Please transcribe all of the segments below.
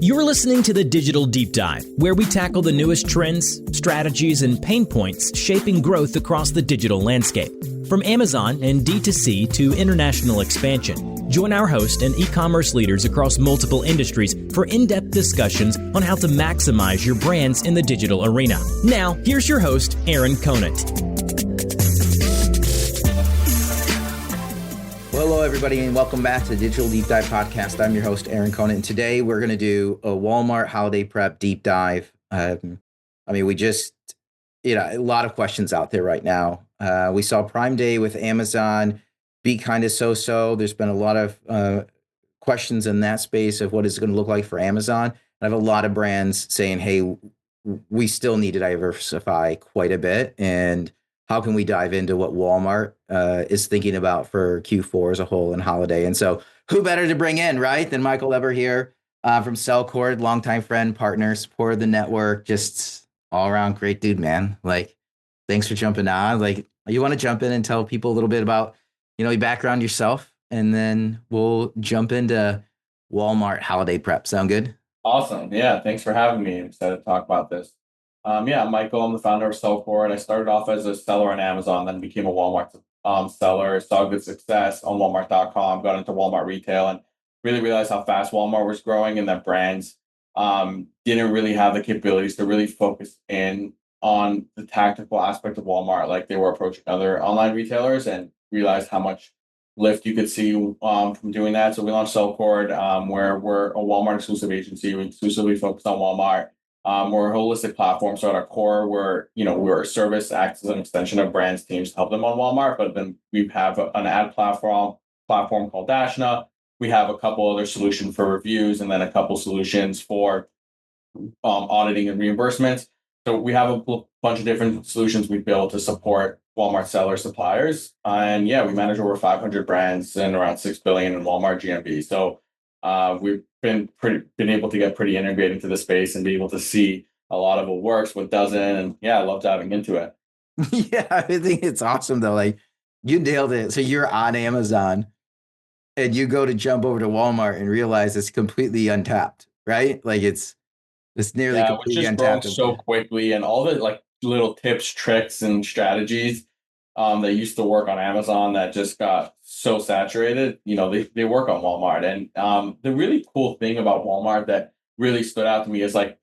You're listening to the Digital Deep Dive, where we tackle the newest trends, strategies, and pain points shaping growth across the digital landscape. From Amazon and D2C to international expansion, join our host and e-commerce leaders across multiple industries for in-depth discussions on how to maximize your brands in the digital arena. Now, here's your host, Aaron Conant. Hello, everybody, and welcome back to the Digital Deep Dive podcast. I'm your host, Aaron Conant, and today we're going to do a Walmart holiday prep deep dive. We just, a lot of questions out there right now. We saw Prime Day with Amazon be kind of so-so. There's been a lot of questions in that space of what is it going to look like for Amazon. I have a lot of brands saying, hey, we still need to diversify quite a bit, and how can we dive into what Walmart is thinking about for Q4 as a whole and holiday? And so who better to bring in, right, than Michael Lebhar here from SellCord, longtime friend, partner, supporter of the network, just all around great dude, man. Like, thanks for jumping on. Like, you want to jump in and tell people a little bit about, your background yourself, and then we'll jump into Walmart holiday prep. Sound good? Awesome. Yeah. Thanks for having me. I'm excited to talk about this. I'm Michael. I'm the founder of SellCord. I started off as a seller on Amazon, then became a Walmart seller, saw good success on Walmart.com, got into Walmart retail, and really realized how fast Walmart was growing and that brands didn't really have the capabilities to really focus in on the tactical aspect of Walmart like they were approaching other online retailers, and realized how much lift you could see from doing that. So we launched SellCord, where we're a Walmart exclusive agency. We exclusively focus on Walmart. We're a holistic platform. So at our core, we're a service, acts as an extension of brands teams to help them on Walmart. But then we have an ad platform called Dashna. We have a couple other solutions for reviews, and then a couple solutions for auditing and reimbursements. So we have a bunch of different solutions we built to support Walmart seller suppliers. And we manage over 500 brands and around $6 billion in Walmart GMV. So we've been able to get pretty integrated into the space and be able to see a lot of what works, what doesn't. And I love diving into it. Yeah, I think it's awesome though. Like, you nailed it. So you're on Amazon and you go to jump over to Walmart and realize it's completely untapped, right? Like it's nearly completely untapped. Growing so quickly, and all the like little tips, tricks, and strategies that used to work on Amazon that just got so saturated, they work on Walmart. And the really cool thing about Walmart that really stood out to me is like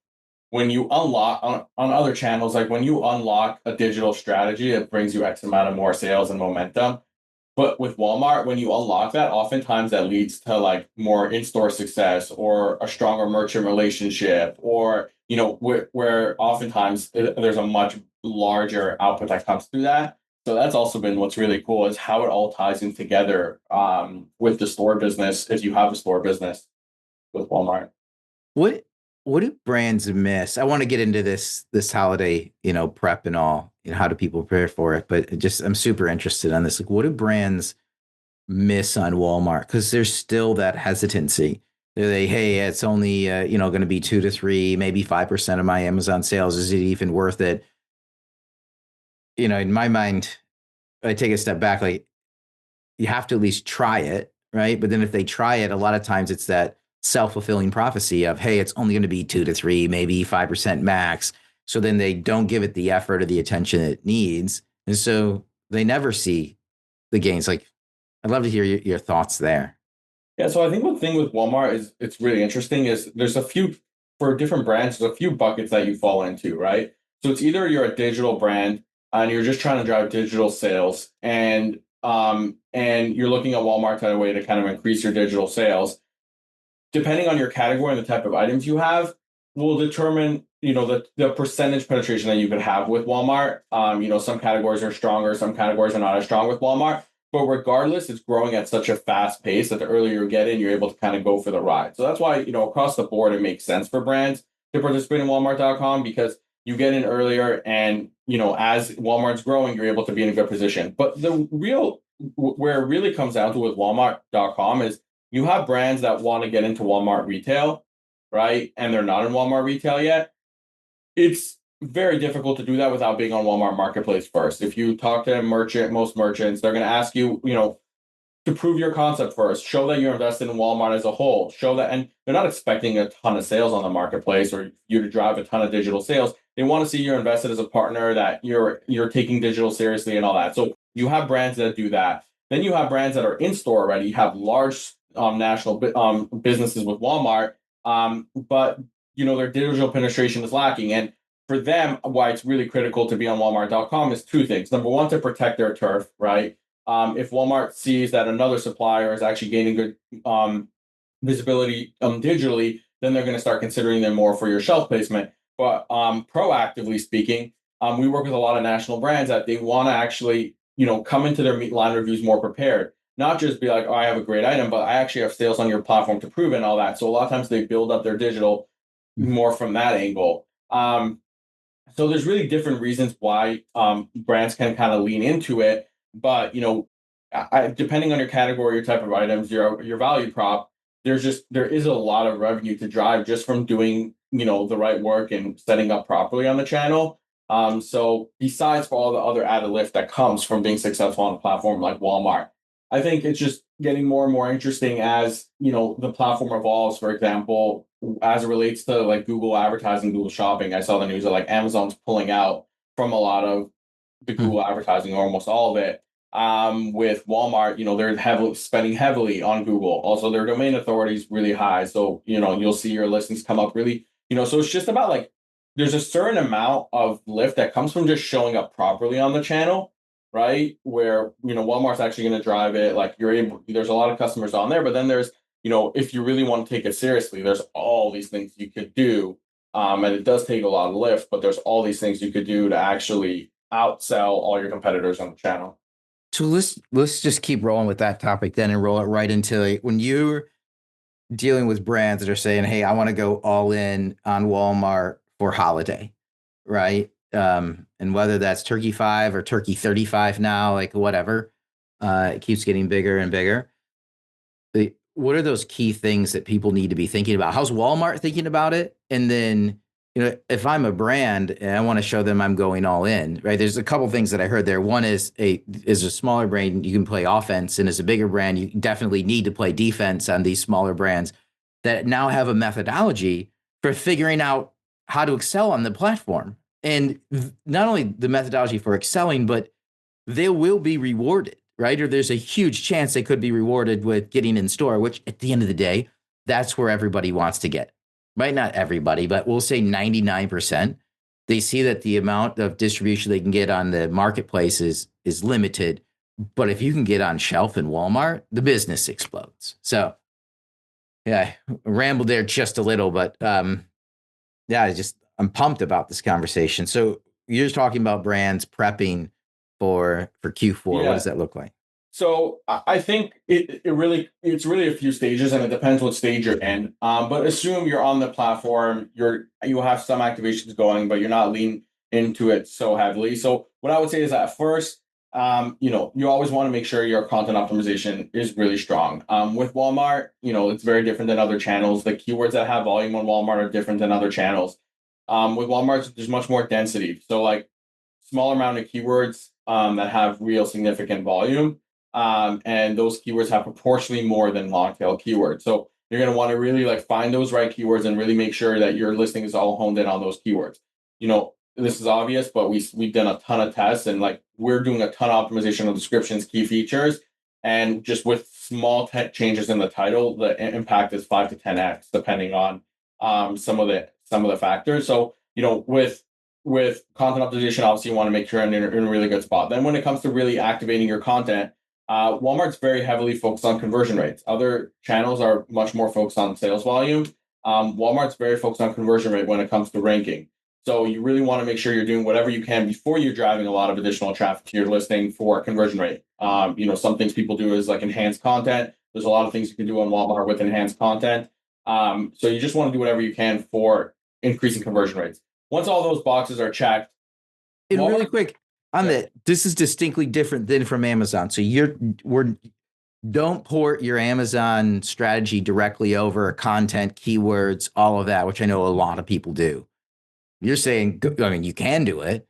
when you unlock on other channels, like when you unlock a digital strategy, it brings you X amount of more sales and momentum. But with Walmart, when you unlock that, oftentimes that leads to like more in-store success or a stronger merchant relationship, or, where oftentimes there's a much larger output that comes through that. So that's also been what's really cool, is how it all ties in together with the store business, if you have a store business with Walmart. What do brands miss? I want to get into this holiday, prep and all, how do people prepare for it? But I'm super interested on this. Like, what do brands miss on Walmart? Because there's still that hesitancy. Hey, it's only, going to be 2 to 3, maybe 5% of my Amazon sales. Is it even worth it? In my mind, I take a step back, like, you have to at least try it, right? But then if they try it, a lot of times it's that self-fulfilling prophecy of, hey, it's only going to be 2 to 3, maybe 5% max. So then they don't give it the effort or the attention it needs. And so they never see the gains. Like, I'd love to hear your thoughts there. Yeah, so I think one thing with Walmart is it's really interesting is there's for different brands, there's a few buckets that you fall into, right? So it's either you're a digital brand and you're just trying to drive digital sales, and you're looking at Walmart as a way to kind of increase your digital sales. Depending on your category and the type of items you have, will determine the percentage penetration that you could have with Walmart. Some categories are stronger, some categories are not as strong with Walmart. But regardless, it's growing at such a fast pace that the earlier you get in, you're able to kind of go for the ride. So that's why, across the board, it makes sense for brands to participate in Walmart.com, because you get in earlier and, as Walmart's growing, you're able to be in a good position. But where it really comes down to with Walmart.com is you have brands that want to get into Walmart retail, right? And they're not in Walmart retail yet. It's very difficult to do that without being on Walmart Marketplace first. If you talk to most merchants, they're going to ask you, to prove your concept first, show that you're invested in Walmart as a whole, show that, and they're not expecting a ton of sales on the marketplace or you to drive a ton of digital sales. They want to see you're invested as a partner, that you're taking digital seriously and all that. So you have brands that do that. Then you have brands that are in store already. You have large national businesses with Walmart, but their digital penetration is lacking. And for them, why it's really critical to be on Walmart.com is two things. Number one, to protect their turf, right? If Walmart sees that another supplier is actually gaining good visibility digitally, then they're going to start considering them more for your shelf placement. But proactively speaking, we work with a lot of national brands that they want to actually, come into their line reviews more prepared. Not just be like, oh, I have a great item, but I actually have sales on your platform to prove it and all that. So a lot of times they build up their digital more from that angle. So there's really different reasons why brands can kind of lean into it. But, depending on your category, your type of items, your value prop, there is a lot of revenue to drive just from doing, the right work and setting up properly on the channel. So besides for all the other added lift that comes from being successful on a platform like Walmart, I think it's just getting more and more interesting as, the platform evolves. For example, as it relates to like Google advertising, Google shopping, I saw the news that like Amazon's pulling out from a lot of the Google advertising, or almost all of it. With Walmart, they're spending heavily on Google. Also, their domain authority is really high. So, you'll see your listings come up really, so it's just about like, there's a certain amount of lift that comes from just showing up properly on the channel, right? Where, Walmart's actually going to drive it. Like there's a lot of customers on there, but then there's, if you really want to take it seriously, there's all these things you could do. And it does take a lot of lift, but there's all these things you could do to actually outsell all your competitors on the channel. So let's just keep rolling with that topic then and roll it right into when you're dealing with brands that are saying, hey, I want to go all in on Walmart for holiday, right? And whether that's Turkey 5 or Turkey 35 now, like whatever, it keeps getting bigger and bigger. What are those key things that people need to be thinking about? How's Walmart thinking about it? And then, if I'm a brand and I want to show them I'm going all in, right? There's a couple things that I heard there. One is a smaller brand, you can play offense. And as a bigger brand, you definitely need to play defense on these smaller brands that now have a methodology for figuring out how to excel on the platform. And not only the methodology for excelling, but they will be rewarded, right? Or there's a huge chance they could be rewarded with getting in store, which at the end of the day, that's where everybody wants to get. Right? Not everybody, but we'll say 99%. They see that the amount of distribution they can get on the marketplace is limited. But if you can get on shelf in Walmart, the business explodes. So, yeah, I rambled there just a little, but I'm pumped about this conversation. So you're talking about brands prepping for Q4. Yeah. What does that look like? So I think it's really a few stages, and it depends what stage you're in. But assume you're on the platform, you have some activations going, but you're not leaning into it so heavily. So what I would say is that at first, you always want to make sure your content optimization is really strong. With Walmart, it's very different than other channels. The keywords that have volume on Walmart are different than other channels. With Walmart, there's much more density. So like smaller amount of keywords that have real significant volume. And those keywords have proportionally more than long tail keywords. So you're going to want to really like find those right keywords and really make sure that your listing is all honed in on those keywords. This is obvious, but we've done a ton of tests, and like we're doing a ton of optimization of descriptions, key features, and just with small changes in the title, the impact is 5 to 10x depending on some of the factors. So with content optimization, obviously you want to make sure you're in a really good spot. Then when it comes to really activating your content, Walmart's very heavily focused on conversion rates. Other channels are much more focused on sales volume. Walmart's very focused on conversion rate when it comes to ranking. So you really want to make sure you're doing whatever you can before you're driving a lot of additional traffic to your listing for conversion rate. Some things people do is like enhanced content. There's a lot of things you can do on Walmart with enhanced content. So you just want to do whatever you can for increasing conversion rates. Once all those boxes are checked. And really quick on that, this is distinctly different than from Amazon. So don't port your Amazon strategy directly over content, keywords, all of that, which I know a lot of people do. You're saying, you can do it,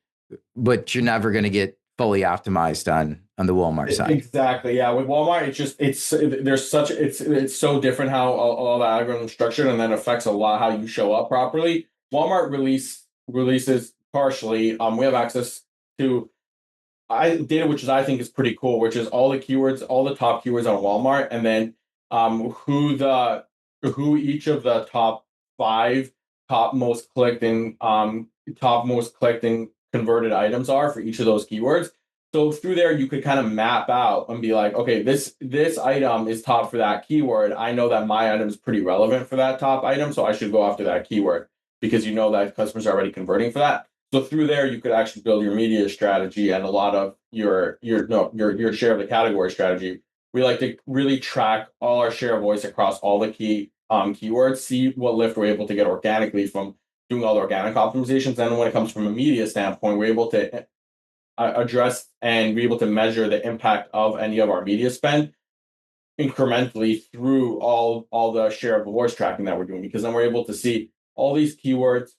but you're never going to get fully optimized on the Walmart side. Exactly. Yeah. With Walmart, it's so different how all the algorithm is structured, and then affects a lot how you show up properly. Walmart releases partially. We have access to data, which I think is pretty cool, which is all the keywords, all the top keywords on Walmart, and then who each of the top five top most clicked and converted items are for each of those keywords. So through there, you could kind of map out and be like, okay, this item is top for that keyword. I know that my item is pretty relevant for that top item, so I should go after that keyword because you know that customers are already converting for that. So through there, you could actually build your media strategy and a lot of your share of the category strategy. We like to really track all our share of voice across all the key keywords, see what lift we're able to get organically from doing all the organic optimizations. And when it comes from a media standpoint, we're able to address and be able to measure the impact of any of our media spend incrementally through all the share of voice tracking that we're doing, because then we're able to see all these keywords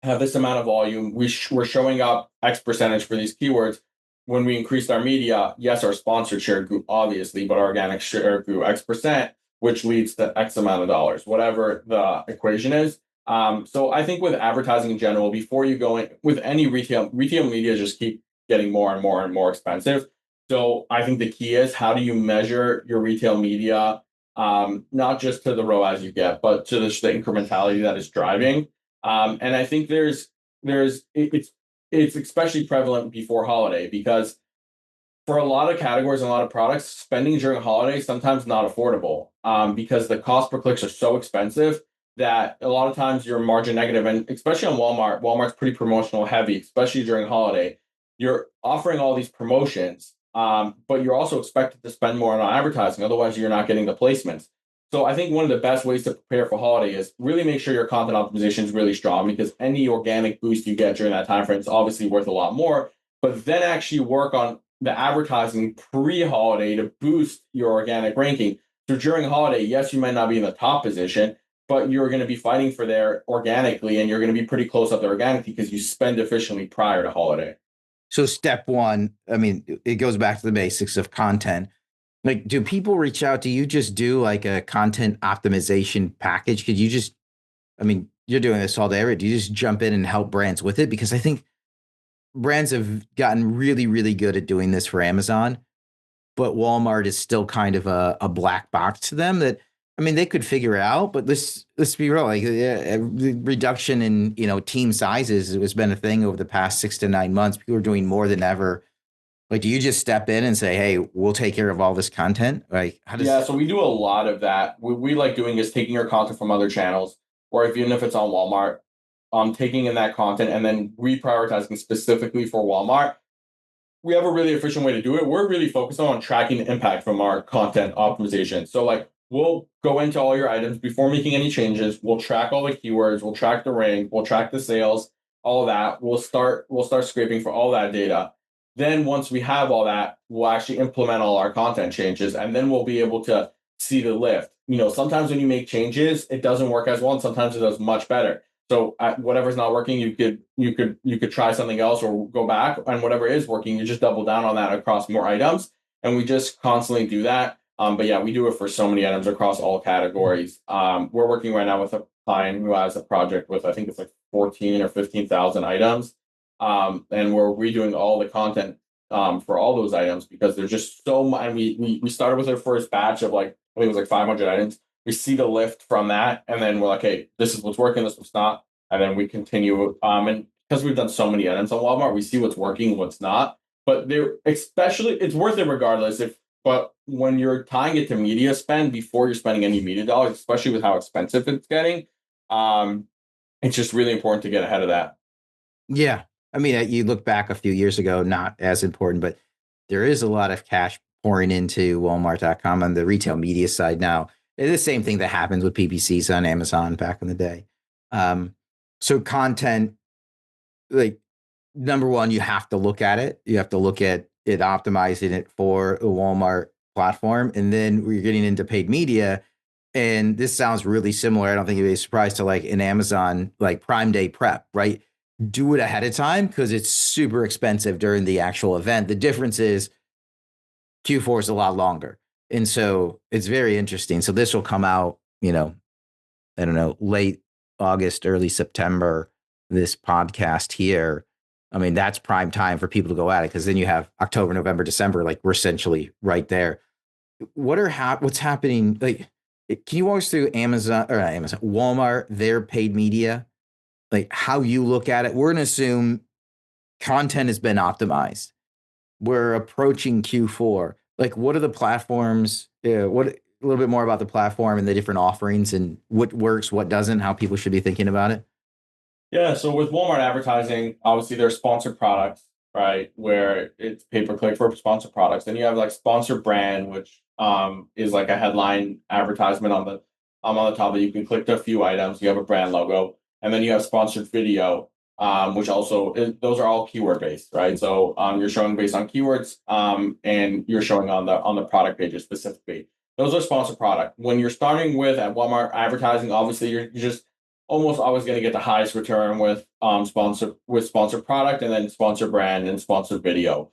have this amount of volume. We're showing up X percentage for these keywords. When we increased our media, yes, our sponsored share grew, obviously, but our organic share grew X percent, which leads to X amount of dollars, whatever the equation is. So I think with advertising in general, before you go in with any retail media just keep getting more and more and more expensive. So I think the key is, how do you measure your retail media, not just to the ROAS you get, but to the incrementality that is driving. And I think it's especially prevalent before holiday, because for a lot of categories and a lot of products, spending during holidays sometimes not affordable, because the cost per clicks are so expensive that a lot of times you're margin negative. And especially on Walmart's pretty promotional heavy, especially during holiday. You're offering all these promotions, but you're also expected to spend more on advertising. Otherwise, you're not getting the placements. So I think one of the best ways to prepare for holiday is really make sure your content optimization is really strong, because any organic boost you get during that time frame is obviously worth a lot more. But then actually work on the advertising pre-holiday to boost your organic ranking. So during holiday, yes, you might not be in the top position, but you're going to be fighting for there organically, and you're going to be pretty close up there organically because you spend efficiently prior to holiday. So step one, I mean, it goes back to the basics of content. Like, do people reach out? Do you just do like a content optimization package? Could you just, I mean, you're doing this all day, right? Do you just jump in and help brands with it? Because I think brands have gotten really, really good at doing this for Amazon, but Walmart is still kind of a black box to them that, I mean, they could figure it out, but let's be real. Like, reduction in, team sizes has been a thing over the past 6 to 9 months. People are doing more than ever. Like, do you just step in and say, hey, we'll take care of all this content? Like, so we do a lot of that. What we like doing is taking your content from other channels, or even if it's on Walmart, taking in that content and then reprioritizing specifically for Walmart. We have a really efficient way to do it. We're really focused on tracking the impact from our content optimization. So like, we'll go into all your items before making any changes. We'll track all the keywords. We'll track the rank. We'll track the sales, all of that. We'll start scraping for all that data. Then once we have all that, we'll actually implement all our content changes, and then we'll be able to see the lift. Sometimes when you make changes, it doesn't work as well, and sometimes it does much better. So whatever's not working, you could try something else or go back, and whatever is working, you just double down on that across more items. And we just constantly do that. But yeah, we do it for so many items across all categories. We're working right now with a client who has a project with, I think it's like 14 or 15,000 items. And we're redoing all the content for all those items, because there's just so much. And we started with our first batch of, like, I think it was like 500 items. We see the lift from that, and then we're like, hey, this is what's working, this what's not. And then we continue. And because we've done so many items on Walmart, we see what's working, what's not. But it's worth it regardless. But when you're tying it to media spend before you're spending any media dollars, especially with how expensive it's getting, it's just really important to get ahead of that. Yeah. I mean, you look back a few years ago, not as important, but there is a lot of cash pouring into Walmart.com on the retail media side now. It's the same thing that happens with PPCs on Amazon back in the day. So content, like, number one, you have to look at it. You have to look at it, optimizing it for a Walmart platform. And then we're getting into paid media. And this sounds really similar. I don't think you'd be surprised to, like, an Amazon, like, Prime Day prep, right? do it ahead of time because it's super expensive during the actual event. The difference is Q4 is a lot longer. And so it's very interesting. So this will come out, I don't know, late August, early September, this podcast here. I mean, that's prime time for people to go at it because then you have October, November, December, like we're essentially right there. What's happening? Like, can you walk us through Walmart, their paid media, like how you look at it? We're going to assume content has been optimized. We're approaching Q4. Like, what are the platforms? What a little bit more about the platform and the different offerings and what works, what doesn't, how people should be thinking about it. Yeah, so with Walmart advertising, obviously there's sponsored products, right? Where it's pay per click for sponsored products. Then you have like sponsored brand, which is like a headline advertisement on the top that you can click to a few items. You have a brand logo, and then you have sponsored video, which also those are all keyword based, right? So you're showing based on keywords, and you're showing on the product pages specifically. Those are sponsored product. When you're starting with at Walmart advertising, obviously you're just almost always going to get the highest return with sponsored product and then sponsored brand and sponsored video.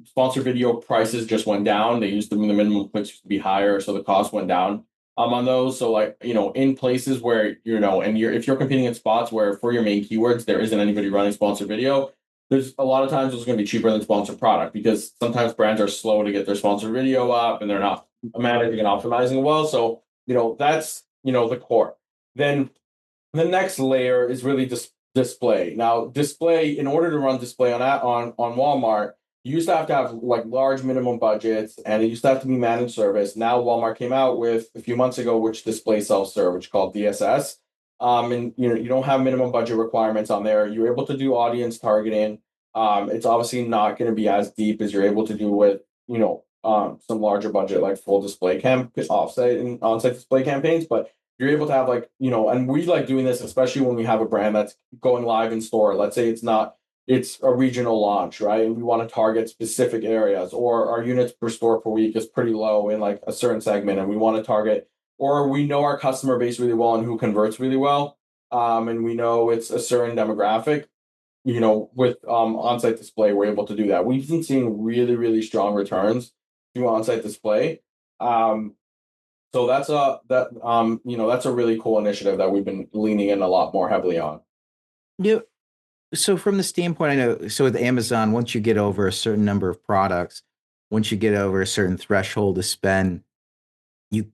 Sponsored video prices just went down. They used the minimum clicks used to be higher, so the cost went down on those. So like in places where and if you're competing in spots where for your main keywords there isn't anybody running sponsored video, there's a lot of times it's going to be cheaper than sponsored product because sometimes brands are slow to get their sponsored video up and they're not managing and optimizing well. So that's the core. Then the next layer is really display. Now, display, in order to run display on Walmart, you used to have like large minimum budgets and it used to have to be managed service. Now Walmart came out with a few months ago, which display self-serve, which is called DSS. And you don't have minimum budget requirements on there. You're able to do audience targeting. It's obviously not going to be as deep as you're able to do with some larger budget like full display offsite and on-site display campaigns, but you're able to have and we like doing this, especially when we have a brand that's going live in store. Let's say it's a regional launch, right? And we want to target specific areas, or our units per store per week is pretty low in like a certain segment, and we want to target, or we know our customer base really well and who converts really well. And we know it's a certain demographic, with on-site display, we're able to do that. We've been seeing really, really strong returns through on-site display. So that's a really cool initiative that we've been leaning in a lot more heavily on. Yeah. So from the standpoint, I know, so with Amazon, once you get over a certain number of products, once you get over a certain threshold to spend, you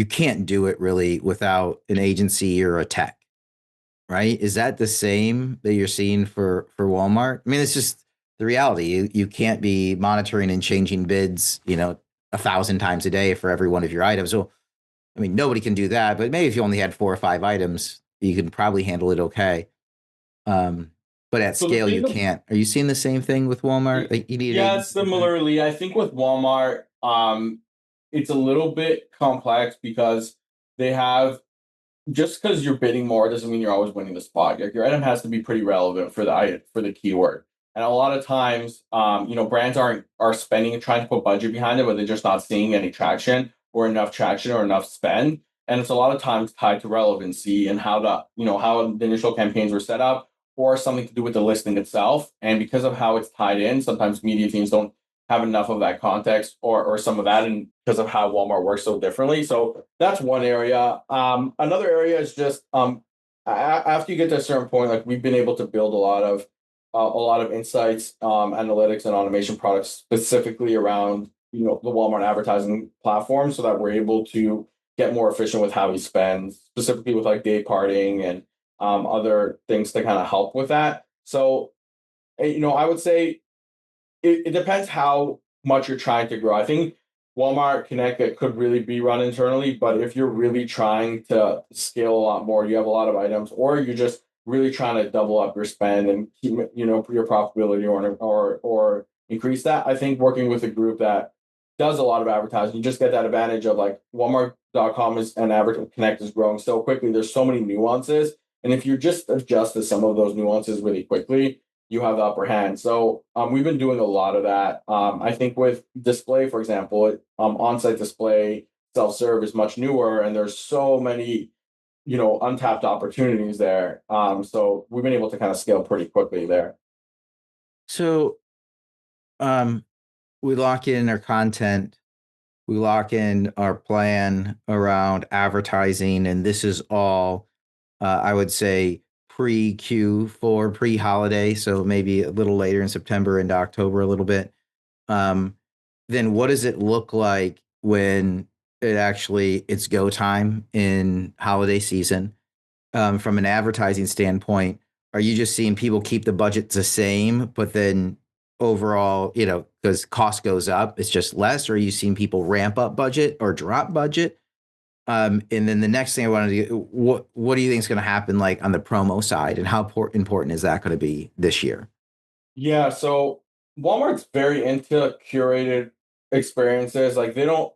can't do it really without an agency or a tech, right? Is that the same that you're seeing for Walmart? I mean, it's just the reality. You can't be monitoring and changing bids, 1,000 times a day for every one of your items. So, I mean, nobody can do that, but maybe if you only had 4 or 5 items, you can probably handle it okay. But at scale, you can't. Are you seeing the same thing with Walmart? Like you need similarly, I think with Walmart, it's a little bit complex because they have, just because you're bidding more doesn't mean you're always winning the spot. Like your item has to be pretty relevant for the keyword. And a lot of times, brands are spending and trying to put budget behind it, but they're just not seeing any traction or enough spend. And it's a lot of times tied to relevancy and how the initial campaigns were set up, or something to do with the listing itself. And because of how it's tied in, sometimes media teams don't have enough of that context or some of that, and because of how Walmart works so differently. So that's one area. Another area is just after you get to a certain point, like we've been able to build a lot of insights, analytics, and automation products specifically around the Walmart advertising platform, so that we're able to get more efficient with how we spend, specifically with like day parting and other things to kind of help with that. So, I would say it depends how much you're trying to grow. I think Walmart Connect could really be run internally, but if you're really trying to scale a lot more, you have a lot of items, or you're just really trying to double up your spend and keep your profitability or increase that, I think working with a group that does a lot of advertising, you just get that advantage of like Walmart.com and Connect is growing so quickly. There's so many nuances. And if you just adjust to some of those nuances really quickly, you have the upper hand. So we've been doing a lot of that. I think with display, for example, on-site display, self-serve is much newer, and there's so many untapped opportunities there. So we've been able to kind of scale pretty quickly there. So um, we lock in our content, we lock in our plan around advertising, and this is all, I would say, pre Q4, pre holiday. So maybe a little later in September into October, a little bit. Um, then what does it look like when it's go time in holiday season? From an advertising standpoint, are you just seeing people keep the budgets the same, but then overall, because cost goes up, it's just less, or are you seeing people ramp up budget or drop budget? And then the next thing I wanted to get, what do you think is going to happen like on the promo side, and how important is that going to be this year? Yeah, so Walmart's very into curated experiences. Like they don't,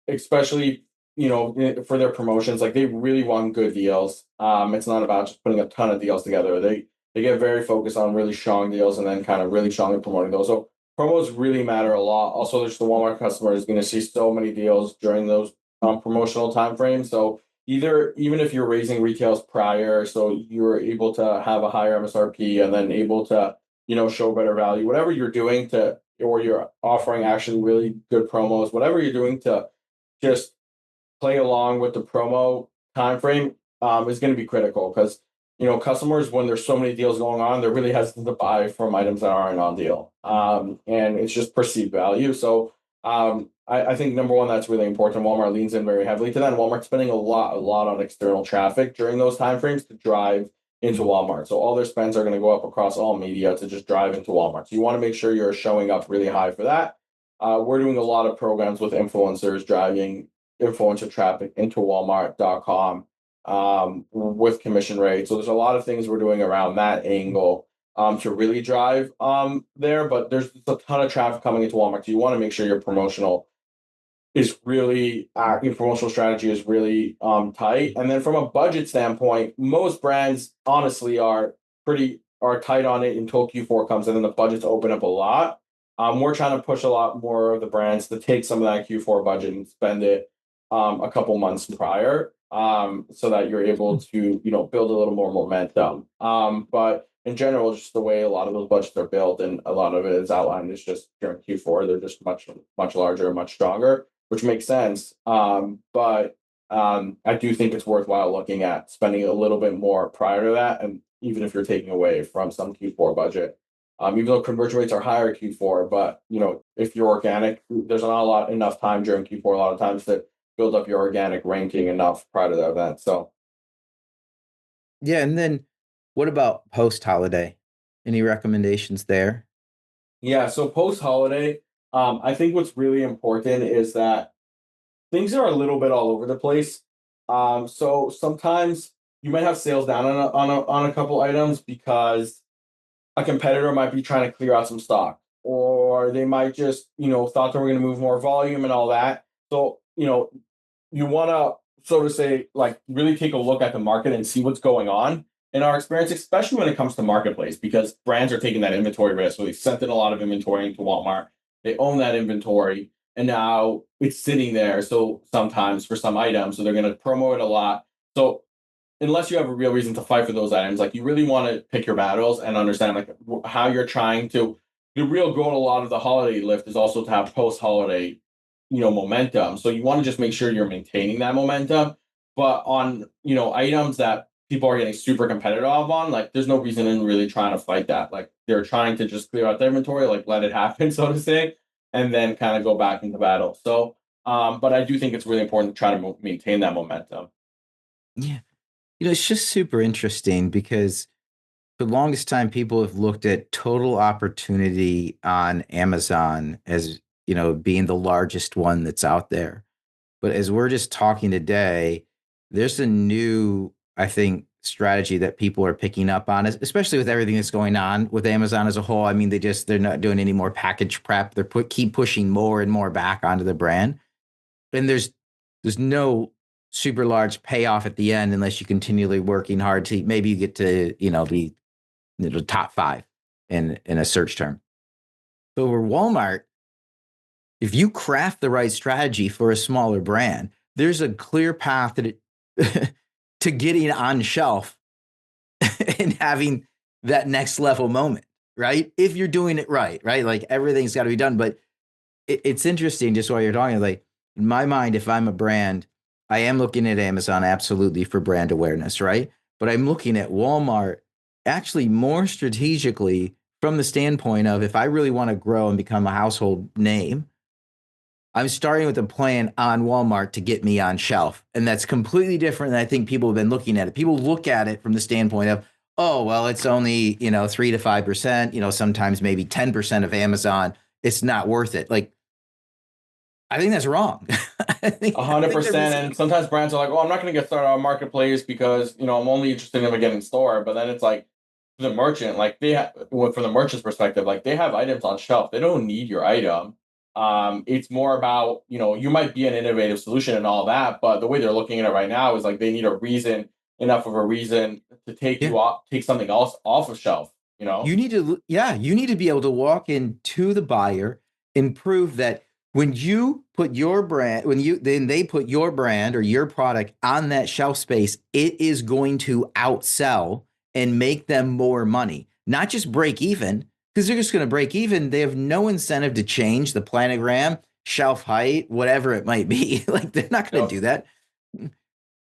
especially for their promotions, like they really want good deals. It's not about just putting a ton of deals together. They get very focused on really strong deals and then kind of really strongly promoting those. So promos really matter a lot. Also, just the Walmart customer is going to see so many deals during those promotional time frames. So even if you're raising retails prior, so you're able to have a higher MSRP and then able to show better value, whatever you're doing to, or you're offering actually really good promos, whatever you're doing to just play along with the promo time frame is going to be critical because customers, when there's so many deals going on, they're really hesitant to buy from items that aren't on deal, and it's just perceived value. So I think number one, that's really important. Walmart leans in very heavily to that. And Walmart's spending a lot on external traffic during those timeframes to drive into Walmart. So all their spends are going to go up across all media to just drive into Walmart. So you want to make sure you're showing up really high for that. We're doing a lot of programs with influencers driving influencer traffic into Walmart.com with commission rates. So there's a lot of things we're doing around that angle to really drive there. But there's a ton of traffic coming into Walmart. So you want to make sure your promotional your promotional strategy is really tight. And then from a budget standpoint, most brands honestly are tight on it until Q4 comes in and the budgets open up a lot. We're trying to push a lot more of the brands to take some of that Q4 budget and spend it a couple months prior, so that you're able to build a little more momentum. But in general, just the way a lot of those budgets are built and a lot of it is outlined is just during Q4, they're just much larger and much stronger, which makes sense. But I do think it's worthwhile looking at spending a little bit more prior to that, and even if you're taking away from some Q4 budget. Even though conversion rates are higher at Q4, but if you're organic, there's not enough time during Q4 a lot of times to build up your organic ranking enough prior to the event. So Yeah, and then what about post holiday? Any recommendations there? yeah, so post holiday, I think what's really important is that things are a little bit all over the place. So sometimes you might have sales down on a couple items because a competitor might be trying to clear out some stock, or they might just thought they were going to move more volume and all that. So you want to, so to say, like really take a look at the market and see what's going on in our experience, especially when it comes to marketplace, because brands are taking that inventory risk. So they sent in a lot of inventory into Walmart. They own that inventory, and now it's sitting there. So sometimes for some items, so they're going to promo it a lot. So unless you have a real reason to fight for those items, like you really want to pick your battles and understand like how you're trying to. The real goal, a lot of the holiday lift is also to have post holiday momentum. So you want to just make sure you're maintaining that momentum. But on, items that people are getting super competitive on, like there's no reason in really trying to fight that. Like they're trying to just clear out their inventory, like let it happen, so to say, and then kind of go back into battle. So, but I do think it's really important to try to maintain that momentum. Yeah. It's just super interesting because for the longest time, people have looked at total opportunity on Amazon as, being the largest one that's out there. But as we're just talking today, there's a new, I think, strategy that people are picking up on, especially with everything that's going on with Amazon as a whole. I mean, they're not doing any more package prep. They're keep pushing more and more back onto the brand. And there's no super large payoff at the end unless you continually working hard to maybe you get to, be the top five in a search term. But for Walmart, if you craft the right strategy for a smaller brand, there's a clear path that to getting on shelf and having that next level moment, right? If you're doing it right? Like everything's got to be done. But it's interesting just while you're talking, like in my mind, if I'm a brand, I am looking at Amazon absolutely for brand awareness, right? But I'm looking at Walmart actually more strategically from the standpoint of if I really want to grow and become a household name, I'm starting with a plan on Walmart to get me on shelf. And that's completely different than I think people have been looking at it. People look at it from the standpoint of, oh, well, it's only, 3 to 5%, sometimes maybe 10% of Amazon. It's not worth it. Like, I think that's wrong. 100%. And sometimes brands are like, oh, I'm not going to get started on marketplace because, I'm only interested in getting in store. But then it's like for the merchant, like from the merchant's perspective, like they have items on shelf. They don't need your item. It's more about, you might be an innovative solution and all that, but the way they're looking at it right now is like they need enough of a reason to take something else off of shelf, You need to be able to walk into the buyer and prove that when you put your brand, then they put your brand or your product on that shelf space, it is going to outsell and make them more money, not just break even, because they're just going to break even. They have no incentive to change the planogram, shelf height, whatever it might be. Like they're not going to do that.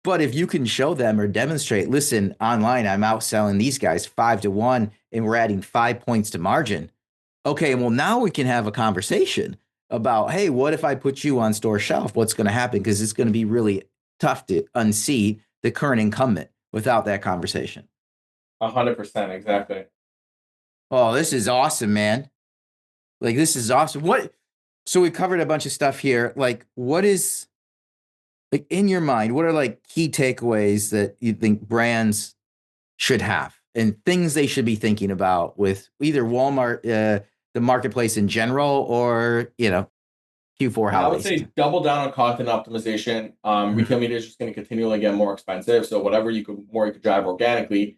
But if you can show them or demonstrate, listen, online, I'm outselling these guys 5-1 and we're adding 5 points to margin. Okay, well, now we can have a conversation about, hey, what if I put you on store shelf? What's going to happen? Because it's going to be really tough to unseat the current incumbent without that conversation. 100%, exactly. Oh, this is awesome, man. Like, this is awesome. So we covered a bunch of stuff here. Like, what is, like, in your mind, what are like key takeaways that you think brands should have and things they should be thinking about with either Walmart, the marketplace in general, or, Q4 holidays? I would say double down on content optimization. Retail media is just going to continually get more expensive. So whatever you could drive organically,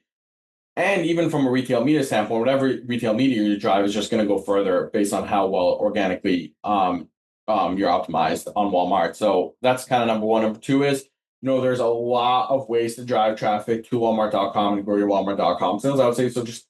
and even from a retail media standpoint, whatever retail media you drive is just going to go further based on how well organically you're optimized on Walmart. So that's kind of number one. Number two is, there's a lot of ways to drive traffic to Walmart.com and grow your Walmart.com sales. I would say, so just,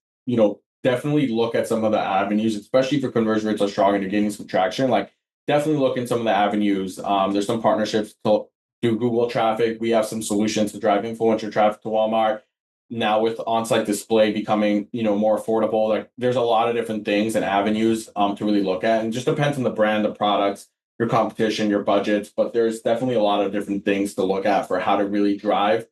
definitely look at some of the avenues, especially if your conversion rates are strong and you're gaining some traction. Like, definitely look in some of the avenues. There's some partnerships to do Google traffic. We have some solutions to drive influencer traffic to Walmart. Now with on-site display becoming, more affordable, like there's a lot of different things and avenues to really look at. And it just depends on the brand, the products, your competition, your budgets. But there's definitely a lot of different things to look at for how to really drive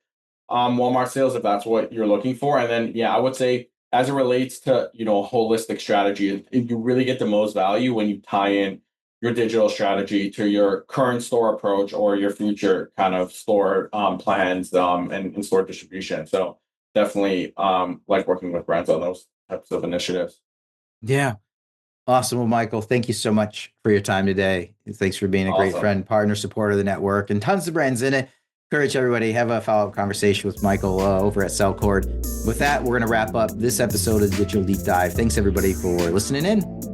Walmart sales if that's what you're looking for. And then, I would say as it relates to, a holistic strategy, you really get the most value when you tie in your digital strategy to your current store approach or your future kind of store plans and store distribution. So definitely like working with brands on those types of initiatives. Yeah. Awesome. Well, Michael, thank you so much for your time today. Thanks for being a great friend, partner, supporter of the network, and tons of brands in it. Encourage everybody, have a follow-up conversation with Michael over at SellCord. With that, we're going to wrap up this episode of Digital Deep Dive. Thanks, everybody, for listening in.